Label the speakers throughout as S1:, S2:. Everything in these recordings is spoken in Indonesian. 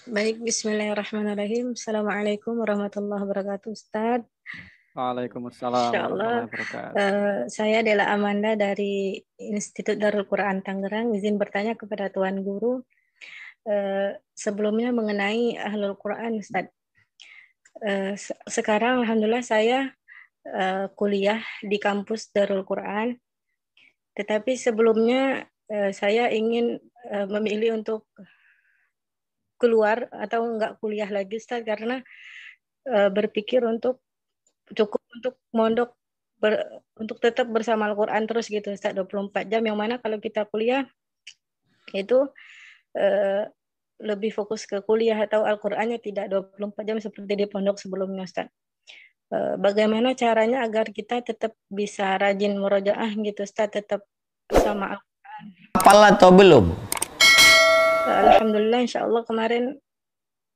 S1: Baik, bismillahirrahmanirrahim. Assalamualaikum warahmatullahi wabarakatuh, Ustadz.
S2: Waalaikumsalam
S1: Insya Allah,
S2: warahmatullahi wabarakatuh.
S1: saya adalah Amanda dari Institut Darul Quran Tangerang. Izin bertanya kepada Tuan Guru, sebelumnya mengenai Ahlul Quran, Ustadz. Sekarang, Alhamdulillah, saya kuliah di kampus Darul Quran. Tetapi sebelumnya, saya ingin memilih untuk keluar atau enggak kuliah lagi, Ustadz, karena berpikir untuk cukup untuk mondok untuk tetap bersama Al-Quran terus gitu Ustaz 24 jam, yang mana kalau kita kuliah itu lebih fokus ke kuliah atau Al-Qurannya tidak 24 jam seperti di pondok sebelumnya, Ustaz. Bagaimana caranya agar kita tetap bisa rajin murojaah gitu, Ustaz, tetap sama Al-Quran?
S3: Hafal atau belum?
S1: Alhamdulillah, insya Allah kemarin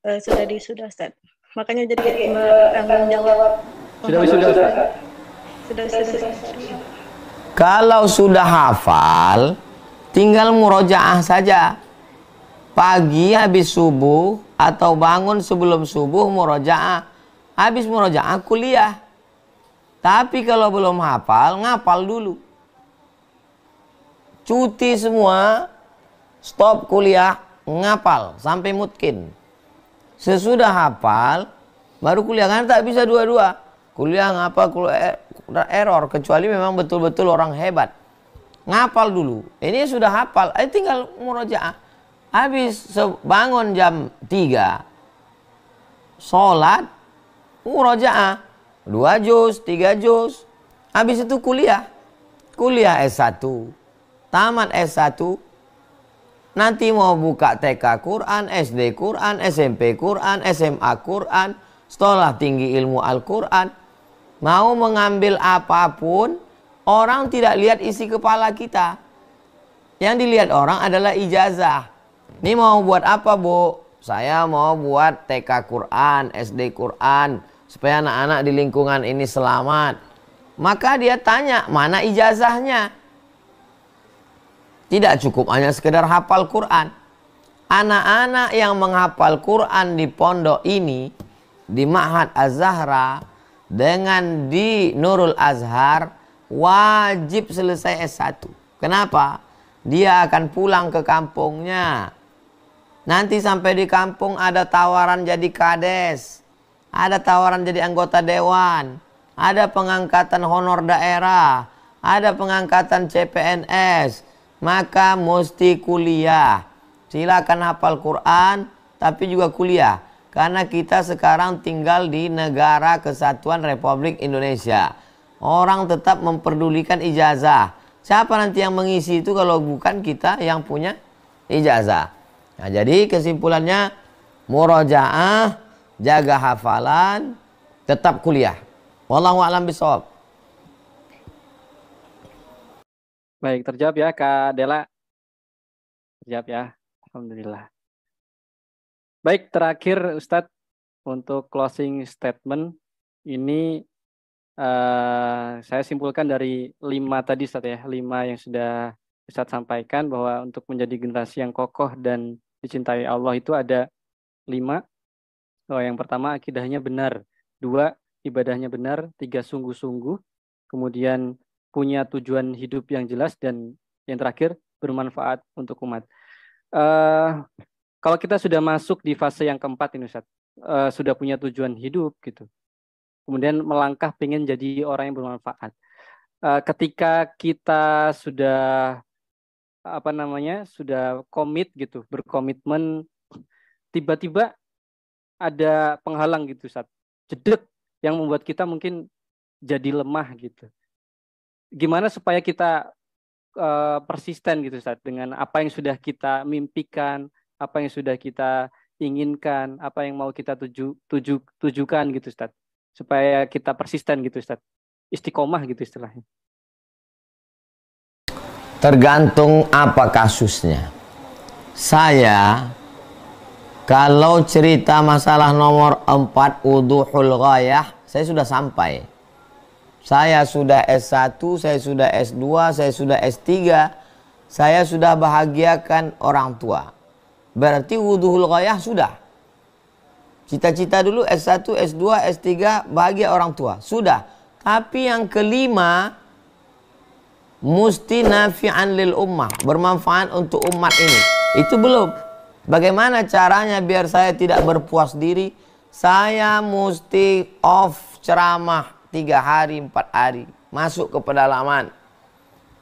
S1: sudah Ustaz. Makanya jadi bertanggung jawab. Sudah.
S3: Kalau sudah hafal, tinggal murojaah saja. Pagi habis subuh atau bangun sebelum subuh murojaah. Habis murojaah kuliah. Tapi kalau belum hafal, ngapal dulu. Cuti semua, stop kuliah, ngapal sampai mutkin. Sesudah hafal, baru kuliah. Kan tak bisa dua-dua. Kuliah ngapal, kuliah error. Kecuali memang betul-betul orang hebat. Ngapal dulu. Ini sudah hafal, tinggal murojaah. Habis bangun jam 3, sholat, murojaah. 2 juz, 3 juz. Habis itu kuliah. Kuliah S1. Tamat S1. Nanti mau buka TK Quran, SD Quran, SMP Quran, SMA Quran, sekolah tinggi ilmu Al-Quran. Mau mengambil apapun, orang tidak lihat isi kepala kita. Yang dilihat orang adalah ijazah. Ini mau buat apa, Bu? Saya mau buat TK Quran, SD Quran, supaya anak-anak di lingkungan ini selamat. Maka dia tanya, mana ijazahnya? Tidak cukup hanya sekedar hafal Quran. Anak-anak yang menghafal Quran di pondok ini, di Ma'had Az-Zahra, dengan di Nurul Azhar, wajib selesai S1. Kenapa? Dia akan pulang ke kampungnya. Nanti sampai di kampung ada tawaran jadi kades, ada tawaran jadi anggota dewan, ada pengangkatan honor daerah, ada pengangkatan CPNS. Maka mesti kuliah. Silakan hafal Quran, tapi juga kuliah. Karena kita sekarang tinggal di negara kesatuan Republik Indonesia. Orang tetap memperdulikan ijazah. Siapa nanti yang mengisi itu kalau bukan kita yang punya ijazah? Nah, jadi kesimpulannya, murojaah, jaga hafalan, tetap kuliah. Wallahu a'lam bishawab.
S2: Baik, terjawab ya Kak Dela. Terjawab ya. Alhamdulillah. Baik, terakhir Ustadz untuk closing statement ini saya simpulkan dari 5 tadi Ustadz ya, 5 yang sudah Ustadz sampaikan, bahwa untuk menjadi generasi yang kokoh dan dicintai Allah itu ada 5. Yang pertama, akidahnya benar. 2, ibadahnya benar. 3, sungguh-sungguh. Kemudian punya tujuan hidup yang jelas. Dan yang terakhir, bermanfaat untuk umat. Kalau kita sudah masuk di fase yang keempat ini Ustadz, sudah punya tujuan hidup gitu, kemudian melangkah pengen jadi orang yang bermanfaat. Ketika kita sudah sudah komit gitu, berkomitmen, tiba-tiba ada penghalang gitu Ustadz, jedek, yang membuat kita mungkin jadi lemah gitu. Gimana supaya kita persisten gitu Ustadz, dengan apa yang sudah kita mimpikan, apa yang sudah kita inginkan, apa yang mau kita tujukan gitu Ustadz, supaya kita persisten gitu Ustadz, istiqomah gitu istilahnya.
S3: Tergantung apa kasusnya. Saya kalau cerita masalah nomor 4, wuduhul ghayah, saya sudah sampai. Saya sudah S1, saya sudah S2, saya sudah S3. Saya sudah bahagiakan orang tua. Berarti wuduhul ghayah sudah. Cita-cita dulu S1, S2, S3 bahagia orang tua. Sudah. Tapi yang kelima, musti nafi'an lil ummah, bermanfaat untuk umat ini. Itu belum. Bagaimana caranya biar saya tidak berpuas diri? Saya mesti off ceramah 3 hari, 4 hari. Masuk ke pedalaman.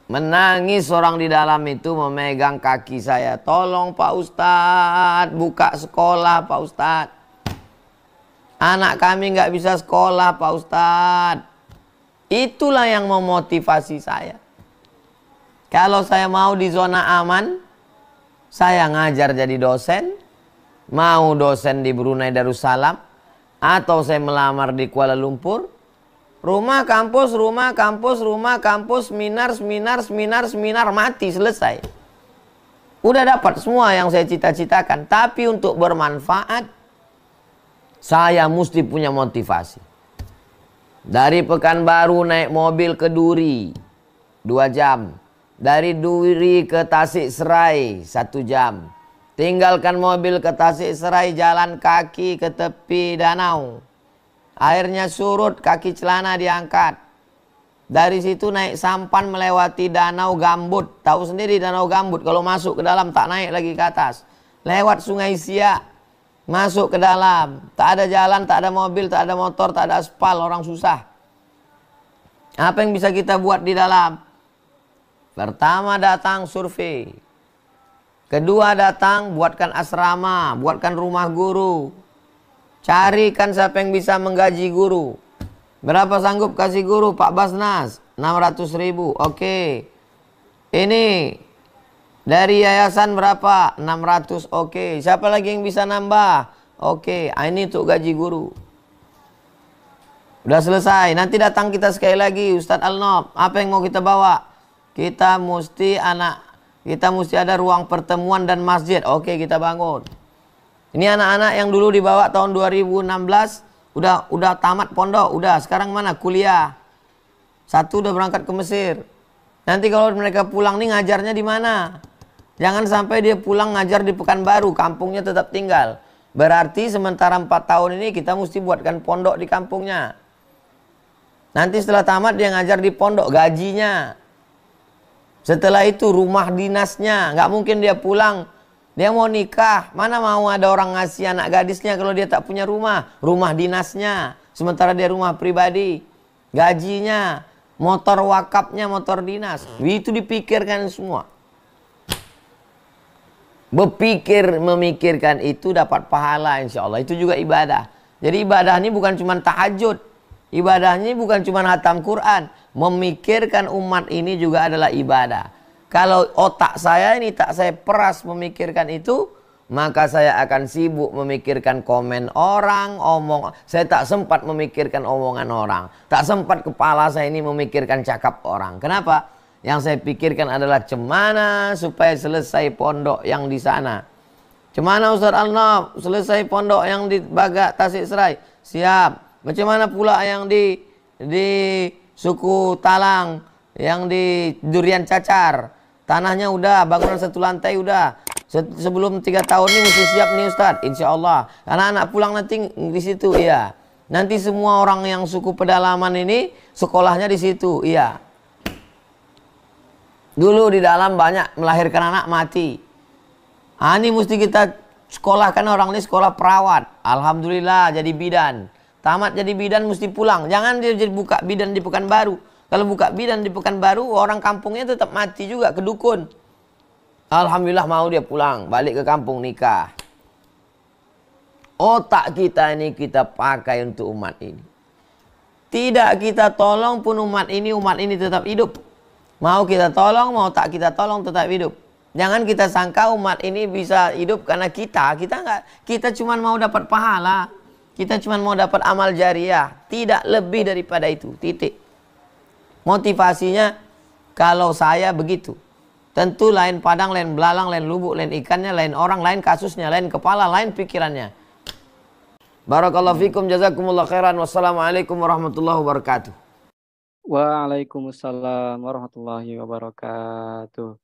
S3: Menangis orang di dalam itu memegang kaki saya. Tolong Pak Ustadz, buka sekolah Pak Ustadz. Anak kami nggak bisa sekolah Pak Ustadz. Itulah yang memotivasi saya. Kalau saya mau di zona aman, saya ngajar jadi dosen. Mau dosen di Brunei Darussalam, atau saya melamar di Kuala Lumpur. Rumah, kampus, rumah, kampus, rumah, kampus, seminar, mati, selesai. Udah dapat semua yang saya cita-citakan. Tapi untuk bermanfaat, saya mesti punya motivasi. Dari Pekanbaru naik mobil ke Duri, 2 jam. Dari Duri ke Tasik Serai, 1 jam. Tinggalkan mobil ke Tasik Serai, jalan kaki ke tepi danau. Airnya surut, kaki celana diangkat. Dari situ naik sampan melewati Danau Gambut. Tahu sendiri Danau Gambut, kalau masuk ke dalam tak naik lagi ke atas. Lewat Sungai Siak, masuk ke dalam. Tak ada jalan, tak ada mobil, tak ada motor, tak ada aspal, orang susah. Apa yang bisa kita buat di dalam? Pertama datang survei. Kedua datang buatkan asrama, buatkan rumah guru. Carikan siapa yang bisa menggaji guru. Berapa sanggup kasih guru Pak Basnas? 600.000. Oke. Ini dari yayasan berapa? 600. Oke. Siapa lagi yang bisa nambah? Oke. Ini untuk gaji guru. Udah selesai. Nanti datang kita sekali lagi, Ustadz Al-Nob. Apa yang mau kita bawa? Kita mesti ada ruang pertemuan dan masjid. Oke, kita bangun. Ini anak-anak yang dulu dibawa tahun 2016 udah tamat pondok, udah sekarang mana? Kuliah. 1 udah berangkat ke Mesir. Nanti kalau mereka pulang nih ngajarnya di mana? Jangan sampai dia pulang ngajar di Pekanbaru, kampungnya tetap tinggal. Berarti sementara 4 tahun ini kita mesti buatkan pondok di kampungnya. Nanti setelah tamat dia ngajar di pondok, gajinya. Setelah itu rumah dinasnya, nggak mungkin dia pulang. Dia mau nikah, mana mau ada orang ngasih anak gadisnya kalau dia tak punya rumah. Rumah dinasnya, sementara dia rumah pribadi. Gajinya, motor wakafnya, motor dinas. Itu dipikirkan semua. Memikirkan itu dapat pahala insya Allah. Itu juga ibadah. Jadi ibadah ini bukan cuma tahajud. Ibadah ini bukan cuma hatam Quran. Memikirkan umat ini juga adalah ibadah. Kalau otak saya ini tak saya peras memikirkan itu, maka saya akan sibuk memikirkan komen orang, saya tak sempat memikirkan omongan orang. Tak sempat kepala saya ini memikirkan cakap orang. Kenapa? Yang saya pikirkan adalah cemana supaya selesai pondok yang di sana. Cemana Ustadz Al-Nob selesai pondok yang di Bagat Tasik Serai? Siap. Bagaimana pula yang di suku Talang, yang di Durian Cacar? Tanahnya udah, bangunan 1 lantai udah. Sebelum 3 tahun ini mesti siap nih Ustadz, insya Allah. Karena anak pulang nanti di situ, iya. Nanti semua orang yang suku pedalaman ini sekolahnya di situ, iya. Dulu di dalam banyak melahirkan anak mati. Ini mesti kita sekolahkan orang ini sekolah perawat. Alhamdulillah jadi bidan. Tamat jadi bidan mesti pulang. Jangan dia jadi buka bidan di Pekanbaru. Kalau buka bidan di Pekanbaru, orang kampungnya tetap mati juga, ke dukun. Alhamdulillah mau dia pulang, balik ke kampung nikah. Otak kita ini kita pakai untuk umat ini. Tidak kita tolong pun umat ini tetap hidup. Mau kita tolong, mau tak kita tolong tetap hidup. Jangan kita sangka umat ini bisa hidup karena kita enggak. Kita cuma mau dapat pahala. Kita cuma mau dapat amal jariah. Tidak lebih daripada itu, titik. Motivasinya kalau saya begitu. Tentu lain padang, lain belalang, lain lubuk, lain ikannya, lain orang, lain kasusnya, lain kepala, lain pikirannya. Barakallahu fikum, jazakumullah khairan. Wassalamualaikum warahmatullahi wabarakatuh.
S2: Waalaikumsalam warahmatullahi wabarakatuh.